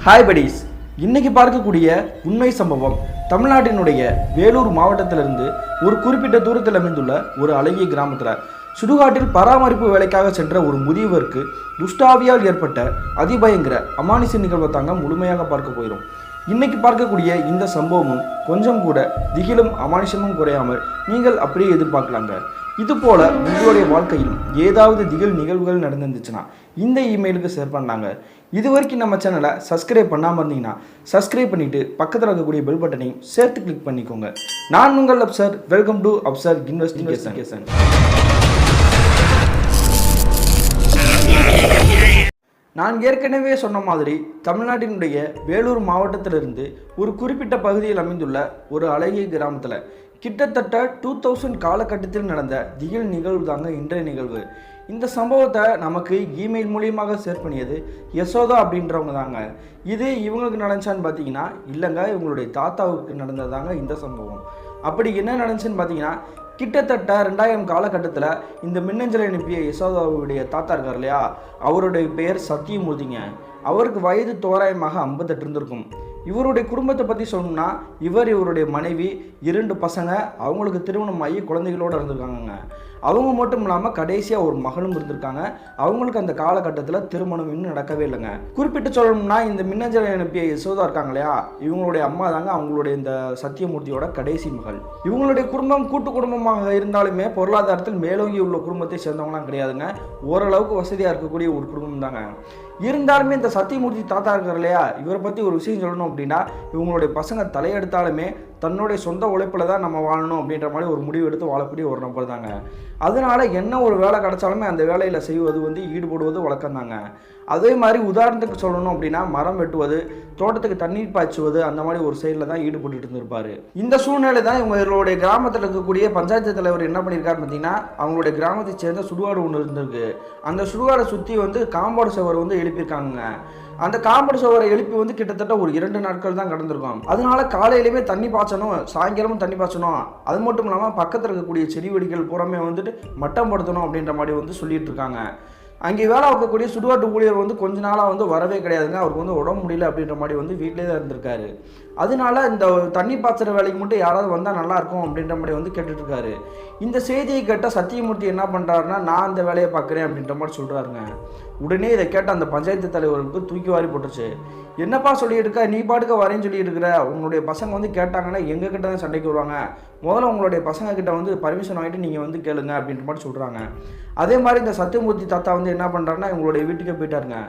Hi buddies, இன்னைக்கு பார்க்கக்கூடிய உண்மை சம்பவம் தமிழ்நாட்டினுடைய வேலூர் மாவட்டத்திலிருந்து ஒரு குறிப்பிட்ட தூரத்தில் அமைந்துள்ள ஒரு அழகிய கிராமத்தில் சுடுகாட்டில் பராமரிப்பு வேலைக்காக சென்ற ஒரு முதியவருக்கு துஷ்டாவியால் ஏற்பட்ட அதிபயங்கர அமானுஷ நிகழ்வை தாங்க முழுமையாக பார்க்க போயிடும். இன்னைக்கு பார்க்கக்கூடிய இந்த சம்பவமும் கொஞ்சம் கூட திகிலும் அமானுஷமும் குறையாமல் நீங்கள் அப்படியே எதிர்பார்க்கலாங்க. இது போல உங்களுடைய வாழ்க்கையில் ஏதாவது திகில் நிகழ்வுகள் நடந்துருந்துச்சுன்னா இந்த இமெயிலுக்கு ஷேர் பண்ணாங்க. இது வரைக்கும் நம்ம சேனலை சப்ஸ்கிரைப் பண்ணாமல் இருந்தீங்கன்னா சப்ஸ்கிரைப் பண்ணிவிட்டு பக்கத்தில் இருக்கக்கூடிய பெல் பட்டனையும் சேர்த்து கிளிக் பண்ணிக்கோங்க. நான் உங்கள் Afsar. Welcome to Afsar investigation. நான் ஏற்கனவே சொன்ன மாதிரி தமிழ்நாட்டினுடைய வேலூர் மாவட்டத்திலிருந்து ஒரு குறிப்பிட்ட பகுதியில் அமைந்துள்ள ஒரு அழகிய கிராமத்தில் கிட்டத்தட்ட 2000 காலகட்டத்தில் நடந்த திகில் நிகழ்வு தாங்க இன்றைய நிகழ்வு. இந்த சம்பவத்தை நமக்கு இமெயில் மூலியமாக ஷேர் பண்ணியது யசோதா அப்படின்றவங்க தாங்க. இது இவங்களுக்கு நடந்துச்சான்னு பார்த்தீங்கன்னா இல்லைங்க, இவங்களுடைய தாத்தாவுக்கு நடந்ததாங்க இந்த சம்பவம். அப்படி என்ன நடந்துச்சுன்னு பார்த்தீங்கன்னா கிட்டத்தட்ட 2000 காலகட்டத்தில் இந்த மின்னஞ்சலை அனுப்பிய யசோதாவுடைய தாத்தா இருக்கார் இல்லையா, அவருடைய பெயர் சத்தியமூர்த்திங்க. அவருக்கு வயது தோராயமாக 58 இருந்திருக்கும். இவருடைய குடும்பத்தை பற்றி சொல்லணும்னா இவருடைய மனைவி 2 பசங்க, அவங்களுக்கு திருமணம் ஆகி குழந்தைகளோடு இருந்திருக்காங்க. அவங்க மட்டும் இல்லாமல் கடைசியாக ஒரு மகளும் இருந்திருக்காங்க. அவங்களுக்கு அந்த காலகட்டத்தில் திருமணம் இன்னும் நடக்கவே இல்லைங்க. குறிப்பிட்டு சொல்லணும்னா இந்த மின்னஞ்சலை அனுப்பிய யசோதா இருக்காங்க இல்லையா, இவங்களுடைய அம்மா தாங்க அவங்களுடைய இந்த சத்தியமூர்த்தியோட கடைசி மகள். இவங்களுடைய குடும்பம் கூட்டு குடும்பமாக இருந்தாலுமே பொருளாதாரத்தில் மேலோங்கி உள்ள குடும்பத்தை சேர்ந்தவங்களாம் கிடையாதுங்க. ஓரளவுக்கு வசதியாக இருக்கக்கூடிய ஒரு குடும்பம் தாங்க. இருந்தாலுமே இந்த சத்தியமூர்த்தி தாத்தா இருக்கார் இல்லையா, இவரை பற்றி ஒரு விஷயம் சொல்லணும் அப்படின்னா இவங்களுடைய பசங்க தலையெடுத்தாலுமே தன்னுடைய சொந்த உழைப்பில் தான் நம்ம வாழணும் அப்படின்ற மாதிரி ஒரு முடிவு எடுத்து வாழக்கூடிய ஒரு நபர் தாங்க. அதனால என்ன ஒரு வேலை கிடைச்சாலுமே அந்த வேலையில் செய்வது ஈடுபடுவது வழக்கம் தாங்க. அதே மாதிரி உதாரணத்துக்கு சொல்லணும் அப்படின்னா மரம் வெட்டுவது, தோட்டத்துக்கு தண்ணீர் பாய்ச்சுவது, அந்த மாதிரி ஒரு சைடில் தான் ஈடுபட்டு இருந்திருப்பாரு. இந்த சூழ்நிலை தான் இவங்களுடைய கிராமத்தில் இருக்கக்கூடிய பஞ்சாயத்து தலைவர் என்ன பண்ணியிருக்காருன்னு பார்த்தீங்கன்னா அவங்களுடைய கிராமத்தை சேர்ந்த சுடுகாடு ஒன்று இருந்திருக்கு. அந்த சுடுகாடை சுற்றி காம்பவுண்ட் சுவர் எழுப்பியிருக்காங்க. அந்த காம்பவுண்ட் சுவரை எழுப்பி கிட்டத்தட்ட ஒரு 2 நாட்கள் தான் கடந்திருக்கும். அதனால காலையிலுமே தண்ணி பாய்ச்சணும், சாயங்காலமும் தண்ணி பாய்ச்சணும், அது மட்டும் இல்லாமல் பக்கத்தில் இருக்கக்கூடிய செடி வெடிகள் புறமே மட்டம் படுத்தணும் அப்படின்ற மாதிரி சொல்லிட்டு இருக்காங்க. அங்கே வேலை வைக்கக்கூடிய சுடுகாட்டு ஊழியர் கொஞ்ச நாளாக வரவே கிடையாதுங்க. அவருக்கு உடம்பு முடியல அப்படின்ற மாதிரி வீட்டிலே தான் இருந்திருக்காரு. அதனால இந்த தண்ணி பாய்ச்சுற வேலைக்கு மட்டும் யாராவது வந்தால் நல்லாயிருக்கும் அப்படின்ற மாதிரி கேட்டுட்டு இருக்காரு. இந்த செய்தியை கேட்ட சத்தியமூர்த்தி என்ன பண்ணுறாருன்னா நான் அந்த வேலையை பார்க்குறேன் அப்படின்ற மாதிரி சொல்கிறாருங்க. உடனே இதை கேட்ட அந்த பஞ்சாயத்து தலைவருக்கு தூக்கி வாரி போட்டுருச்சு. என்னப்பா சொல்லிட்டு இருக்க, நீ பாட்டுக்க வரேன்னு சொல்லிட்டு இருக்கிற, உங்களுடைய பசங்க கேட்டாங்கன்னா எங்ககிட்ட தான் சண்டைக்கு வருவாங்க, முதல்ல உங்களுடைய பசங்க கிட்ட பர்மிஷன் வாங்கிட்டு நீங்கள் கேளுங்க அப்படின்ற மாதிரி சொல்கிறாங்க. அதே மாதிரி இந்த சத்தியமூர்த்தி தாத்தா என்ன பண்ணுறாருன்னா இவங்களுடைய வீட்டுக்கே போயிட்டாருங்க.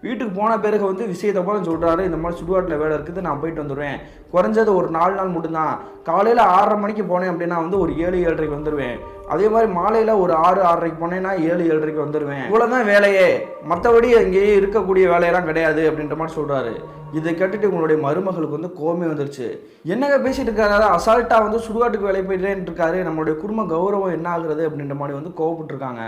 வீட்டுக்கு போன பிறகு விஷயத்தை போல சொல்கிறாரு, இந்த மாதிரி சுடுகாட்டில் வேலை இருக்குது, நான் போயிட்டு வந்துடுவேன், குறைஞ்சது ஒரு 4 நாள் மட்டும்தான், காலையில் 6:30 மணிக்கு போனேன் அப்படின்னா ஒரு 7-7:30 வந்துடுவேன், அதே மாதிரி மாலையில் ஒரு 6-6:30 போனேன்னா 7-7:30 வந்துடுவேன், இவ்வளோதான் வேலையே, மற்றபடி அங்கேயே இருக்கக்கூடிய வேலையெல்லாம் கிடையாது அப்படின்ற மாதிரி சொல்கிறாரு. இதை கேட்டுட்டு உங்களுடைய மருமகளுக்கு கோவமே வந்துருச்சு. என்னங்க பேசிட்டு இருக்காரு, அசால்ட்டாக சுடுகாட்டுக்கு வேலை போயிட்டேன்னு இருக்காரு, நம்மளுடைய குடும்ப கௌரவம் என்ன ஆகுறது அப்படின்ற மாதிரி கோவப்பட்டுருக்காங்க.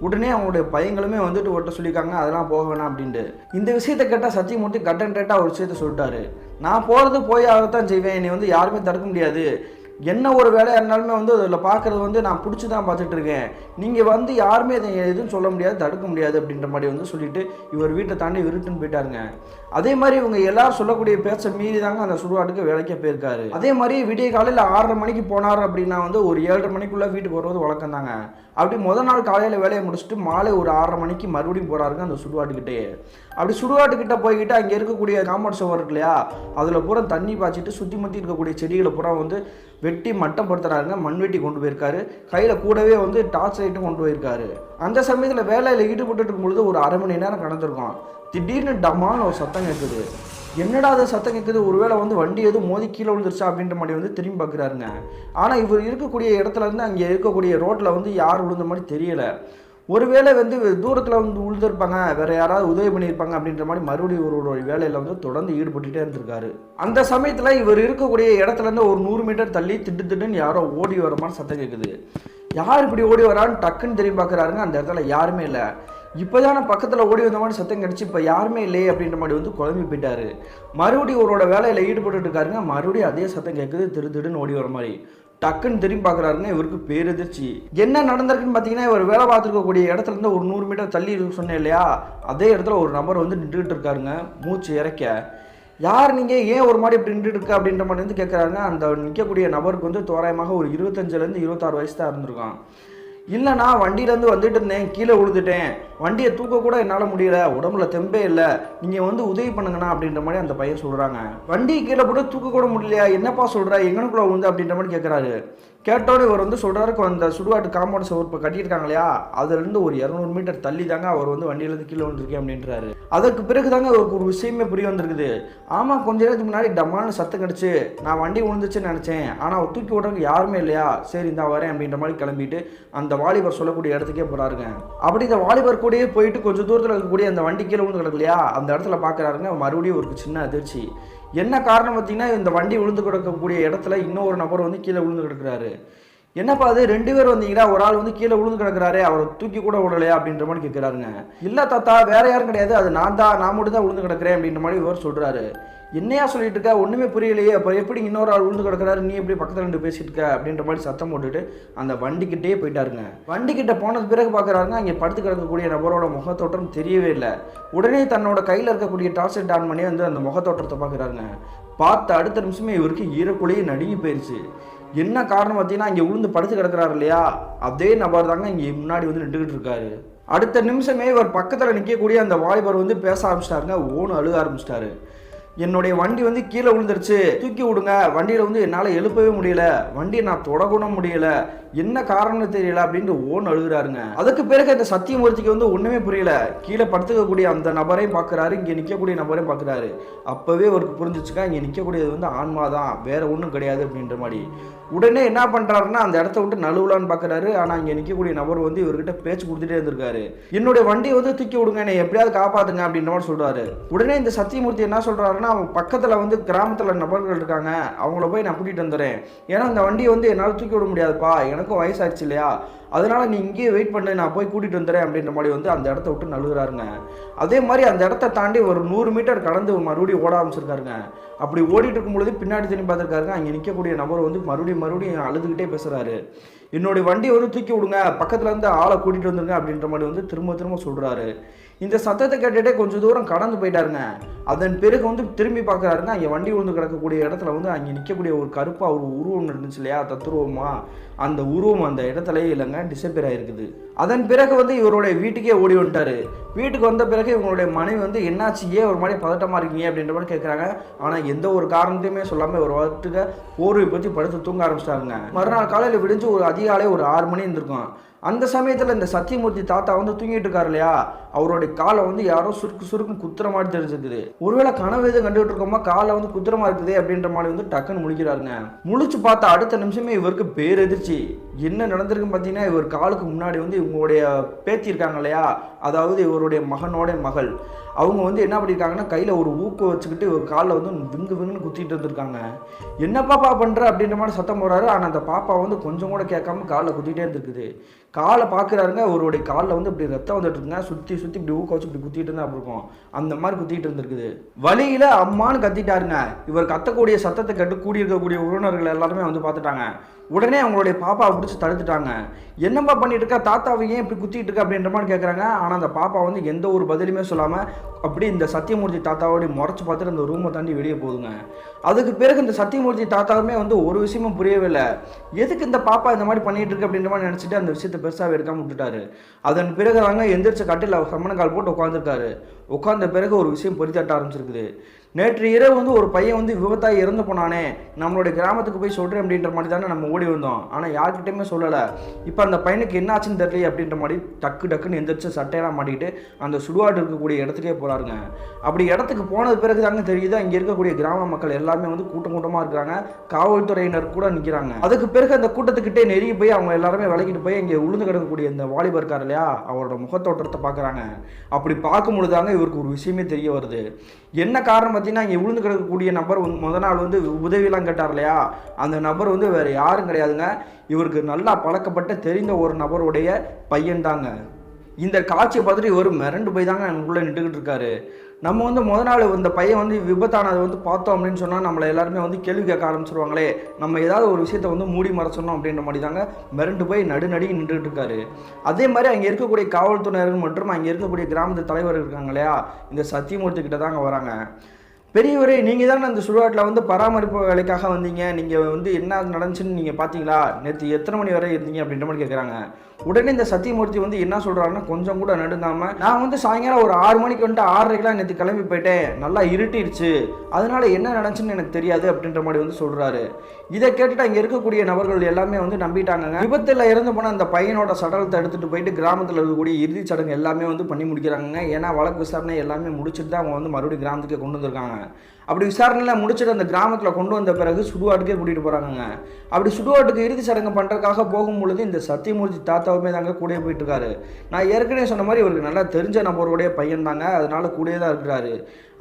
உடனே அவங்களுடைய பையங்களுமே ஒட்ட சொல்லியிருக்காங்க அதெல்லாம் போக வேணாம் அப்படின்ட்டு. இந்த விஷயத்தை கேட்டால் சத்தியமூர்த்தி கட்டன்டேட்டாக ஒரு விஷயத்த சொல்லிட்டாரு. நான் போகிறது போய் ஆகத்தான் செய்வேன், என்னை யாருமே தடுக்க முடியாது, என்ன ஒரு வேலையாக இருந்தாலுமே அதில் பார்க்குறது நான் பிடிச்சி தான் பார்த்துட்டு இருக்கேன், நீங்கள் யாருமே இதை எதுவும் சொல்ல முடியாது, தடுக்க முடியாது அப்படின்ற மாதிரி சொல்லிட்டு இவர் வீட்டை தாண்டி விருட்டுன்னு போயிட்டாருங்க. அதே மாதிரி இவங்க எல்லாரும் சொல்லக்கூடிய பேச்சை மீறி தாங்க அந்த சுடுகாட்டுக்கு வேலைக்கே போயிருக்காரு. அதே மாதிரி விடிய காலையில் 6:30 மணிக்கு போனார் அப்படின்னா ஒரு 7:30 மணிக்குள்ளே வீட்டுக்கு வருவது வழக்கம் தாங்க. அப்படி முதல் நாள் காலையில் வேலையை முடிச்சுட்டு மாலை ஒரு 6:30 மணிக்கு மறுபடியும் போகிறாருங்க அந்த சுடுகாட்டுக்கிட்டே. அப்படி சுடுகாட்டுக்கிட்ட போய்கிட்டு அங்கே இருக்கக்கூடிய காம்பவுண்ட் சுவர் இருக்கு இல்லையா, அதில் பூரா தண்ணி பாய்ச்சிட்டு சுற்றி முற்றி இருக்கக்கூடிய செடிகளை பூரா வெட்டி மட்டம் படுத்துறாருங்க. மண்வெட்டி கொண்டு போயிருக்காரு, கையில் கூடவே டார்ச் லைட்டும் கொண்டு போயிருக்காரு. அந்த சமயத்தில் வேலையில் ஈடுபட்டு இருக்கும் பொழுது ஒரு 1/2 மணி நேரம் கடந்திருக்கும். திடீர்னு டமான்னு ஒரு சத்தம் கேட்குது. என்னடா அது சத்தம் கேட்குது, ஒருவேளை வண்டி எதுவும் மோதி கீழே விழுந்துருச்சா அப்படின்ற மாதிரி திரும்பி பார்க்குறாருங்க. ஆனால் இவர் இருக்கக்கூடிய இடத்துல இருந்து அங்கே இருக்கக்கூடிய ரோட்டில் யார் விழுந்த மாதிரி தெரியலை. ஒருவேளை தூரத்தில் விழுந்திருப்பாங்க, வேறு யாராவது உதவி பண்ணியிருப்பாங்க அப்படின்ற மாதிரி மறுபடியும் இவருடைய வேலையில் தொடர்ந்து ஈடுபட்டுகிட்டே இருந்திருக்காரு. அந்த சமயத்தில் இவர் இருக்கக்கூடிய இடத்துலேருந்து ஒரு 100 மீட்டர் தள்ளி திட்டுன்னு யாரோ ஓடி வர மாதிரி சத்தம் கேட்குது. யார் இப்படி ஓடி வரான்னு டக்குன்னு திரும்பி பார்க்குறாருங்க. அந்த இடத்துல யாருமே இல்லை. இப்போதான் பக்கத்தில் ஓடி வந்த மாதிரி சத்தம் கிடச்சி இப்போ யாருமே இல்லையே அப்படின்ற மாதிரி குழம்பி போயிட்டாரு. மறுபடியும் அவரோட வேலையில் ஈடுபட்டு இருக்காருங்க. மறுபடியும் அதே சத்தம் கேட்குது, திடுன்னு ஓடி வர மாதிரி. டக்குன்னு திரும்பி பார்க்குறாருங்க. இவருக்கு பேரெதிர்ச்சி. என்ன நடந்திருக்குன்னு பார்த்தீங்கன்னா, இவர் வேலை பார்த்துருக்கக்கூடிய இடத்துல இருந்து ஒரு 100 மீட்டர் தள்ளி சொன்னேன் இல்லையா, அதே இடத்துல ஒரு நபர் நின்றுட்டு இருக்காருங்க, மூச்சு இறைக்க. யார் நீங்கள், ஏன் ஒரு மாதிரி இப்படி நின்றுட்டு இருக்கு அப்படின்ற மாதிரி வந்து கேட்குறாங்க. அந்த நிற்கக்கூடிய நபருக்கு வந்து தோராயமாக ஒரு 25லேருந்து 26 வயசு தான் இருந்திருக்கான். இல்லைண்ணா, வண்டியிலேருந்து வந்துட்டு இருந்தேன், கீழே விழுந்துட்டேன், வண்டியை தூக்க கூட என்னால் முடியல, உடம்புல தெம்பே இல்லை, நீங்கள் வந்து உதவி பண்ணுங்கண்ணா அப்படின்ற மாதிரி அந்த பையன் சொல்கிறாங்க. வண்டியை கீழே போட்டு தூக்க கூட முடியலையா, என்னப்பா சொல்கிற, எங்கனுக்குள்ளே விழுந்து அப்படின்ற மாதிரி கேட்குறாரு. கேட்டோன்னே இவர் வந்து சொல்கிறாரு, அந்த சுடுகாட்டு காம்பவுண்ட் சவர் இப்போ கட்டியிருக்காங்க இல்லையா, அதுலேருந்து ஒரு 200 மீட்டர் தள்ளி தாங்க அவர் வந்து வண்டியிலேருந்து கீழே வந்துருக்கேன் அப்படின்றாரு. அதற்கு பிறகு தாங்க அவருக்கு ஒரு விஷயமே புரிய வந்திருக்குது. ஆமாம், கொஞ்ச நேரத்துக்கு முன்னாடி டம்மானு சத்தம் கிடச்சி நான் வண்டி விழுந்துச்சுன்னு நினச்சேன், ஆனால் அவர் தூக்கி விட்றதுக்கு யாருமே இல்லையா, சரி இந்த வரேன் அப்படின்ற மாதிரி கிளம்பிட்டு அந்த வாலிபர் சொல்லக்கூடிய இடத்துக்கே போகிறாருங்க. அப்படி இந்த வாலிபர் கூடயே போயிட்டு கொஞ்சம் தூரத்தில் இருக்கக்கூடிய அந்த வண்டி கீழே விழுந்து கிடக்கு இல்லையா, அந்த இடத்துல பார்க்குறாருங்க. மறுபடியும் ஒரு சின்ன அதிர்ச்சி. என்ன காரணம் பார்த்தீங்கன்னா, இந்த வண்டி விழுந்து கிடக்கக்கூடிய இடத்துல இன்னொரு நபர் வந்து கீழே விழுந்து கிடக்குறாரு. என்னப்பா அது, 2 பேர் வந்தீங்களா, ஒரு ஆள் வந்து கீழே விழுந்து கிடக்குறாரு, அவரை தூக்கி கூட விடலையா அப்படின்ற மாதிரி கேட்குறாருங்க. இல்லை தாத்தா, வேற யாரும் கிடையாது, அது நான் மட்டும் தான் விழுந்து கிடக்குறேன் அப்படின்ற மாதிரி இவர் சொல்கிறாரு. என்னையா சொல்லிட்டு இருக்க, ஒன்றுமே புரியலையே, அப்போ எப்படி இன்னொரு ஆள் விழுந்து கிடக்குறாரு, நீ எப்படி பக்கத்தில் நின்று பேசிட்டு இருக்க அப்படின்ற மாதிரி சத்தம் போட்டுட்டு அந்த வண்டிக்கிட்டே போயிட்டாருங்க. வண்டிக்கிட்ட போனது பிறகு பார்க்குறாருங்க, அங்கே படுத்து கிடக்கக்கூடிய நபரோட முகத்தோட்டம் தெரியவே இல்லை. உடனே தன்னோட கையில் இருக்கக்கூடிய டார்ச் லைட் ஆன் பண்ணி வந்து அந்த முகத்தோட்டத்தை பார்க்குறாருங்க. பார்த்த அடுத்த நிமிஷமே இவருக்கு ஈரக்குலையே நடுங்கி போயிடுச்சு. என்ன காரணம் பார்த்தீங்கன்னா, இங்கே விழுந்து படுத்து கிடக்குறாரு இல்லையா, அதே நபர் தாங்க இங்கே முன்னாடி வந்து நின்றுக்கிட்டு இருக்காரு. அடுத்த நிமிஷமே இவர் பக்கத்தில் நிற்கக்கூடிய அந்த வாலிபர் வந்து பேச ஆரம்பிச்சிட்டாருங்க. ஓன்னு அழுக ஆரம்பிச்சிட்டாரு. என்னுடைய வண்டி வந்து கீழே விழுந்துருச்சு, தூக்கி விடுங்க, வண்டியில் வந்து என்னால் எழுப்பவே முடியல, வண்டியை நான் தொடக்கூட முடியல, என்ன காரணம்னு தெரியல அப்படின்ட்டு ஓன் அழுகுறாருங்க. அதுக்கு பிறகு இந்த சத்தியமூர்த்திக்கு வந்து ஒன்றுமே புரியல. கீழே படுத்துக்கக்கூடிய அந்த நபரையும் பார்க்குறாரு, இங்கே நிற்கக்கூடிய நபரையும் பார்க்குறாரு. அப்போவே அவருக்கு புரிஞ்சிச்சுக்கா, இங்கே நிற்கக்கூடியது வந்து ஆன்மா தான், வேற ஒன்றும் கிடையாது அப்படின்ற மாதிரி. உடனே என்ன பண்ணுறாருன்னா, அந்த இடத்த விட்டு நழுவலான்னு பார்க்குறாரு. ஆனால் இங்கே நிற்கக்கூடிய நபர் வந்து இவர்கிட்ட பேச்சு கொடுத்துட்டே இருந்திருக்காரு. என்னுடைய வண்டியை வந்து தூக்கி விடுங்க, என்னை எப்படியாவது காப்பாற்றுங்க அப்படின்ற மாதிரி சொல்கிறாரு. உடனே இந்த சத்தியமூர்த்தி என்ன சொல்கிறாருன்னா, அவங்க பக்கத்தில் வந்து கிராமத்தில் நபர்கள் இருக்காங்க, அவங்கள போய் நான் கூட்டிகிட்டு வந்துடுறேன், ஏன்னா அந்த வண்டியை வந்து என்னால் தூக்கி விட முடியாதுப்பா, எனக்கும் வயசாகிடுச்சு இல்லையா, அதனால் நீ இங்கேயே வெயிட் பண்ணு, நான் போய் கூட்டிகிட்டு வந்துடுறேன் அப்படின்ற மாதிரி வந்து அந்த இடத்த விட்டு நழுவுறாருங்க. அதே மாதிரி அந்த இடத்த தாண்டி ஒரு 100 மீட்டர் கடந்து மறுபடியும் ஓட ஆரம்பிச்சிருக்காருங்க. அப்படி ஓடிட்டு இருக்கும் பொழுது பின்னாடி திரும்பி பார்த்துருக்காருங்க. அங்கே நிற்கக்கூடிய நபர் வந்து மறுபடியும் அழுதுகிட்டே பேசுகிறாரு. என்னுடைய வண்டியை வந்து தூக்கி விடுங்க, பக்கத்தில் இருந்து ஆளை கூட்டிகிட்டு வந்துருங்க அப்படின்ற மாதிரி வந்து திரும்ப சொல்கிறாரு. இந்த சத்தத்தை கேட்டுகிட்டே கொஞ்சம் தூரம் கடந்து போயிட்டாருங்க. அதன் பிறகு வந்து திரும்பி பார்க்குறாருங்க. அங்கே வண்டி விழுந்து கிடக்கக்கூடிய இடத்துல வந்து அங்கே நிற்கக்கூடிய ஒரு கருப்பாக ஒரு உருவம் இருந்துச்சு இல்லையா, தத்துருவமா, அந்த உருவம் அந்த இடத்துலயே இல்லைங்க, டிசப்பியர் ஆகிருக்குது. அதன் பிறகு வந்து இவருடைய வீட்டுக்கே ஓடி வந்துட்டாரு. வீட்டுக்கு வந்த பிறகு இவங்களுடைய மனைவி வந்து என்னாச்சு, ஏன் ஒரு மாதிரி பதட்டமாக இருக்கீங்க அப்படின்ற மாதிரி கேட்குறாங்க. ஆனால் எந்த ஒரு காரணத்தையுமே சொல்லாமல் ஒரு வாரத்துக்கு போர்வை பற்றி படுத்து தூங்க ஆரம்பிச்சிட்டாருங்க. மறுநாள் காலையில் விடிஞ்சு ஒரு அதிகாலை ஒரு 6 மணி இருந்திருக்கும். அந்த சமயத்தில் இந்த சத்தியமூர்த்தி தாத்தா வந்து தூங்கிட்டு இருக்காரு இல்லையா, அவருடைய காலை வந்து யாரோ சுருக்குன்னு குத்துற மாதிரி தெரிஞ்சுக்குது. ஒருவேளை கனவு எதுவும் கண்டுகிட்டு இருக்கோமா, காலை வந்து குத்துறமா இருக்குது அப்படின்ற மாதிரி வந்து டக்குன்னு முழிக்கிறாருங்க. முழிச்சு பார்த்தா அடுத்த நிமிஷமே இவருக்கு பேரெதிர்ச்சி. என்ன நடந்திருக்குன்னு பார்த்தீங்கன்னா, இவர் காலுக்கு முன்னாடி வந்து இவங்களுடைய பேத்தி இருக்காங்க இல்லையா, அதாவது இவருடைய மகனோட மகள், அவங்க வந்து என்ன பண்ணியிருக்காங்கன்னா, கையில் ஒரு ஊக்க வச்சுக்கிட்டு ஒரு காலில் வந்து விங்குன்னு குத்திட்டு இருந்திருக்காங்க. என்ன பாப்பா பண்ணுற அப்படின்ற மாதிரி சத்தம் போடுறாரு. ஆனால் அந்த பாப்பா வந்து கொஞ்சம் கூட கேட்காம காலில் குத்திட்டே இருந்திருக்குது. காலை பார்க்குறாருங்க, அவருடைய காலில் வந்து இப்படி ரத்தம் வந்துட்டு இருக்குங்க, சுற்றி இப்படி ஊக்க வச்சு இப்படி குத்திட்டு இருந்தா அப்படி இருக்கும், அந்த மாதிரி குத்திட்டு இருந்திருக்குது. வழியில் அம்மான்னு கத்திட்டாருங்க. இவர் கத்தக்கூடிய சத்தத்தை கேட்டு கூடியிருக்கக்கூடிய உறவினர்கள் எல்லாருமே வந்து பார்த்துட்டாங்க. உடனே அவங்களுடைய பாப்பாவை பிடிச்சி தடுத்துட்டாங்க. என்னப்பா பண்ணிட்டு இருக்கா, தாத்தாவை ஏன் இப்படி குத்திட்டு இருக்கா அப்படின்ற மாதிரி கேட்குறாங்க. ஆனால் அந்த பாப்பா வந்து எந்த ஒரு பதிலுமே சொல்லாமல் அப்படி இந்த சத்தியமூர்த்தி தாத்தாவோடைய முறைச்சி பார்த்துட்டு அந்த ரூமை தாண்டி வெளியே போகுதுங்க. அதுக்கு பிறகு இந்த சத்தியமூர்த்தி தாத்தாவுமே வந்து ஒரு விஷயமும் புரியவே இல்லை. எதுக்கு இந்த பாப்பா இந்த மாதிரி பண்ணிட்டு இருக்கு அப்படின்ற மாதிரி நினச்சிட்டு அந்த விஷயத்தை பெருசாக எடுக்காமல் விட்டுட்டாரு. அதன் பிறகு தாங்க எந்திரிச்ச கட்டில் சம்மணக்கால் போட்டு உட்காந்துருக்காரு. உட்கார்ந்த பிறகு ஒரு விஷயம் பொறித்தட்ட ஆரம்பிச்சிருக்குது. நேற்று இரவு வந்து ஒரு பையன் வந்து விபத்தாகி இறந்து போனானே, நம்மளுடைய கிராமத்துக்கு போய் சொல்கிறேன் அப்படின்ற மாதிரி தானே நம்ம ஓடி வந்தோம். ஆனால் யார்கிட்டையுமே சொல்லலை. இப்போ அந்த பையனுக்கு என்ன ஆச்சுன்னு தெரியல அப்படின்ற மாதிரி டக்குன்னு எந்திரிச்சு சட்டையெல்லாம் மாட்டிக்கிட்டு அந்த சுடுகாடு இருக்கக்கூடிய இடத்துக்கே போகிறாருங்க. அப்படி இடத்துக்கு போனது பிறகு தாங்க தெரியுது, அங்கே இருக்கக்கூடிய கிராம மக்கள் எல்லாமே வந்து கூட்டமாக இருக்கிறாங்க. காவல்துறையினர் கூட நிற்கிறாங்க. அதுக்கு பிறகு அந்த கூட்டத்துக்கிட்டே நெருங்கி போய் அவங்க எல்லாருமே விலகிட்டு போய் இங்கே உளுந்து கிடக்கக்கூடிய இந்த வாலிபர் இருக்கார் இல்லையா, அவரோட முகத்தோட்டத்தை பார்க்குறாங்க. அப்படி பார்க்கும் பொழுதாங்க இவருக்கு ஒரு விஷயமே தெரிய வருது. என்ன காரணம் பார்த்தீங்கன்னா, இங்கே விழுந்து கிடக்கக்கூடிய நபர் முதல் நாள் வந்து உதவியெல்லாம் கேட்டார் இல்லையா, அந்த நபர் வந்து வேறு யாரும் கிடையாதுங்க, இவருக்கு நல்லா பழக்கப்பட்ட தெரிந்த ஒரு நபருடைய பையன் தாங்க. இந்த காட்சியை பார்த்துட்டு இவர் மிரண்டு போய் தாங்க நமக்குள்ளே நின்றுக்கிட்டு இருக்காரு. நம்ம வந்து முதல் நாள் இந்த பையன் வந்து விபத்தானதை வந்து பார்த்தோம் அப்படின்னு சொன்னால் நம்மளை எல்லாருமே வந்து கேள்வி கேட்க ஆரம்பிச்சிருவாங்களே, நம்ம ஏதாவது ஒரு விஷயத்தை வந்து மூடி மறைச்சோம் அப்படின்ற மாதிரி தாங்க மிரண்டு போய் நடுநடுங்கி நின்றுட்டு இருக்காரு. அதே மாதிரி அங்கே இருக்கக்கூடிய காவல்துறையினர்கள் மற்றும் அங்கே இருக்கக்கூடிய கிராமத்து தலைவர் இருக்காங்க இல்லையா, இந்த சத்தியமூர்த்தி கிட்ட தாங்க வராங்க. பெரியவரே, நீங்கள் தானே அந்த சுடுகாட்டில் வந்து பராமரிப்பு வேலைக்காக வந்தீங்க, நீங்கள் வந்து என்ன நடந்துச்சுன்னு நீங்கள் பார்த்தீங்களா, நேற்று எத்தனை மணி வரை இருந்தீங்க அப்படின்ற மாதிரி கேட்குறாங்க. உடனே இந்த சத்தியமூர்த்தி வந்து என்ன சொல்கிறாருன்னா, கொஞ்சம் கூட நடுங்காமல், நான் வந்து சாயங்காலம் ஒரு 6 மணிக்கு வந்துட்டு 6:30க்கெலாம் நேற்று கிளம்பி போயிட்டேன், நல்லா இருட்டிடுச்சு, அதனால என்ன நடந்துச்சுன்னு எனக்கு தெரியாது அப்படின்ற மாதிரி வந்து சொல்கிறாரு. இதை கேட்டுட்டு அங்கே இருக்கக்கூடிய நபர்கள் எல்லாமே வந்து நம்பிட்டாங்க. விபத்தில் இறந்து போன அந்த பையனோட சடலத்தை எடுத்துகிட்டு போயிட்டு கிராமத்தில் இருக்கக்கூடிய இறுதிச் சடங்கு எல்லாமே வந்து பண்ணி முடிக்கிறாங்க. ஏன்னா வழக்கு விசாரணை எல்லாமே முடிச்சுட்டு தான் அவங்க வந்து மறுபடியும் கிராமத்துக்கே கொண்டு வந்திருக்காங்க. அப்படி விசாரணையில் முடிச்சுட்டு அந்த கிராமத்தில் கொண்டு வந்த பிறகு சுடுகாட்டுக்கே கூட்டிகிட்டு போகிறாங்க. அப்படி சுடுகாட்டுக்கு இறுதி சடங்கு பண்ணுறதுக்காக போகும்பொழுது இந்த சத்தியமூர்த்தி தாத்தாவுமே தாங்க கூட போயிட்டு இருக்காரு. நான் ஏற்கனவே சொன்ன மாதிரி இவருக்கு நல்லா தெரிஞ்ச நபருடைய பையன் தாங்க, அதனால கூடயே தான் இருக்கிறாரு.